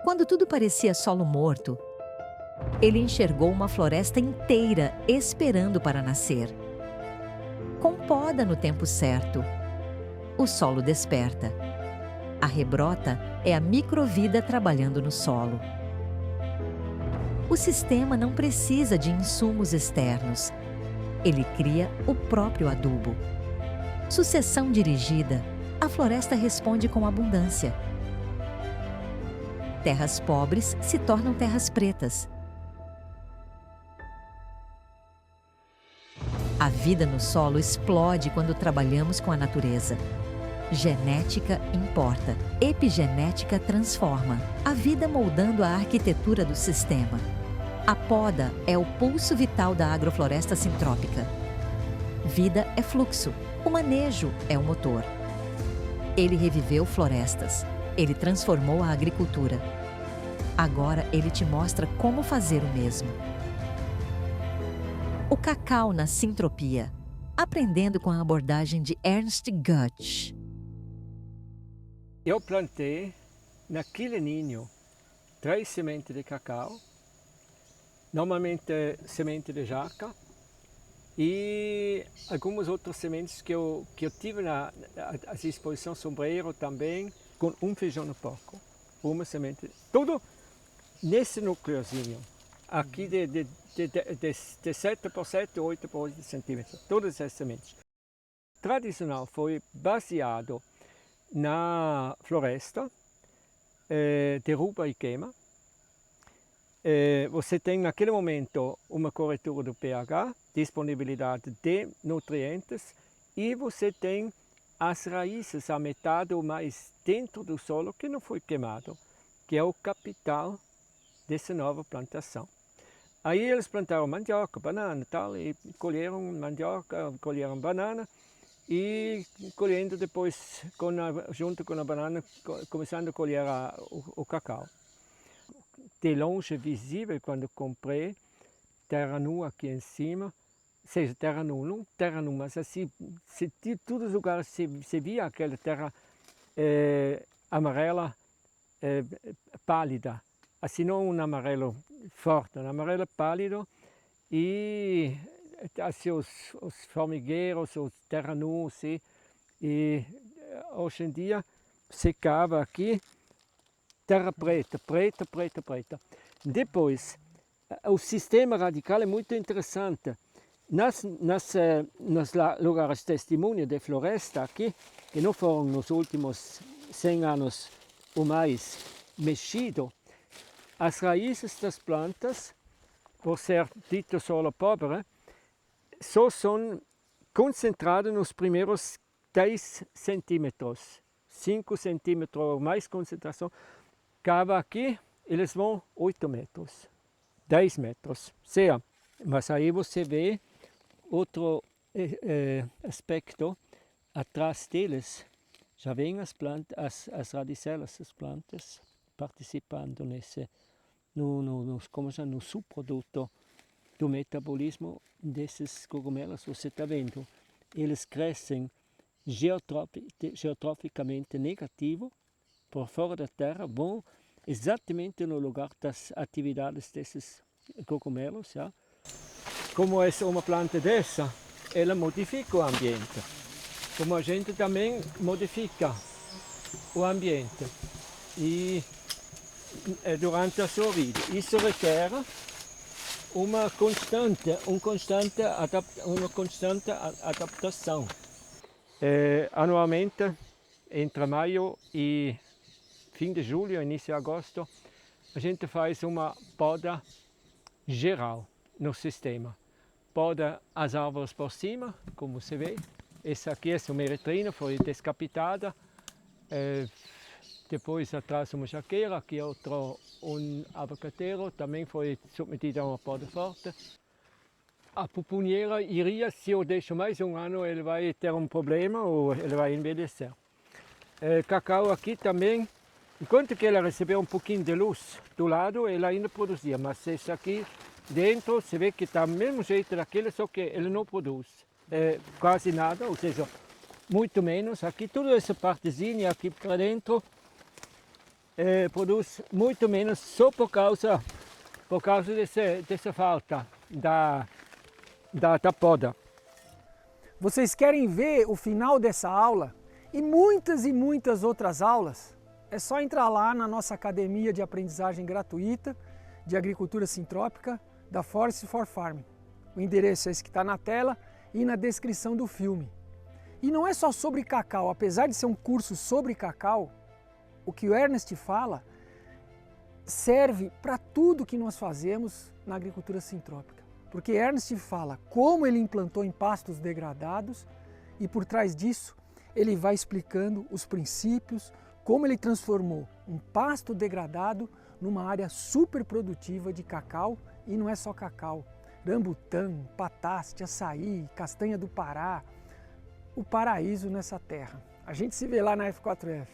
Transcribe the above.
Quando tudo parecia solo morto, ele enxergou uma floresta inteira esperando para nascer. Com poda no tempo certo, o solo desperta. A rebrota é a microvida trabalhando no solo. O sistema não precisa de insumos externos. Ele cria o próprio adubo. Sucessão dirigida, a floresta responde com abundância. Terras pobres se tornam terras pretas. A vida no solo explode quando trabalhamos com a natureza. Genética importa, epigenética transforma, a vida moldando a arquitetura do sistema. A poda é o pulso vital da agrofloresta sintrópica. Vida é fluxo, o manejo é o motor. Ele reviveu florestas, ele transformou a agricultura. Agora ele te mostra como fazer o mesmo. O cacau na sintropia, aprendendo com a abordagem de Ernst Götsch. Eu plantei naquele ninho 3 sementes de cacau, normalmente semente de jaca e algumas outras sementes que eu tive à disposição, sombreiro também, com um feijão no porco, uma semente, tudo nesse núcleozinho, aqui de 7 por 7, 8 por 8 centímetros, todas essas sementes. Tradicional foi baseado na floresta, derruba e queima. Você tem naquele momento uma corretura do pH, disponibilidade de nutrientes e você tem as raízes, a metade ou mais dentro do solo que não foi queimado, que é o capital dessa nova plantação. Aí eles plantaram mandioca, banana e tal, e colheram mandioca, colheram banana, e colhendo depois, junto com a banana, começando a colher o cacau. De longe visível, quando comprei, terra nua aqui em cima, seja terra nua, não terra nua, mas assim, de todos os lugares se via aquela terra amarela pálida, assim não um amarelo forte, um amarelo pálido, e assim, os formigueiros, os terra nua, assim, e hoje em dia secava aqui, terra preta, preta, preta, preta. Depois, o sistema radical é muito interessante. Nos lugares testemunho de floresta aqui, que não foram nos últimos 100 anos ou mais mexido, as raízes das plantas, por ser dito solo pobre, só são concentradas nos primeiros 10 centímetros, 5 centímetros ou mais concentração. Cava aqui, eles vão 8 metros, 10 metros. Mas aí você vê outro aspecto, atrás deles já vêm as radicelas das plantas participando no subproduto do metabolismo desses cogumelos. Você está vendo, eles crescem geotroficamente negativo, por fora da terra, vão exatamente no lugar das atividades desses cogumelos. Já. Como é uma planta dessa, ela modifica o ambiente, como a gente também modifica o ambiente e durante a sua vida. Isso requer uma constante adaptação. Anualmente, entre maio e fim de julho, início de agosto, a gente faz uma poda geral no sistema. Poda as árvores por cima, como você vê. Essa aqui é uma meretrina, foi descapitada. Depois atrás uma jaqueira, aqui outro um abacateiro, também foi submetido a uma poda forte. A pupunheira iria, se eu deixo mais um ano, ele vai ter um problema ou ele vai envelhecer. Cacau aqui também, enquanto que ela recebeu um pouquinho de luz do lado, ela ainda produzia, mas esse aqui dentro, você vê que está do mesmo jeito daquele, só que ele não produz quase nada, ou seja, muito menos. Aqui toda essa partezinha aqui para dentro produz muito menos só por causa dessa falta da poda. Vocês querem ver o final dessa aula e muitas outras aulas? É só entrar lá na nossa academia de aprendizagem gratuita de agricultura sintrópica da Forest for Farming. O endereço é esse que está na tela e na descrição do filme. E não é só sobre cacau, apesar de ser um curso sobre cacau, o que o Ernest fala serve para tudo que nós fazemos na agricultura sintrópica. Porque Ernest fala como ele implantou em pastos degradados e por trás disso ele vai explicando os princípios, como ele transformou um pasto degradado numa área super produtiva de cacau, e não é só cacau, rambutã, pataste, açaí, castanha do Pará, o paraíso nessa terra. A gente se vê lá na F4F.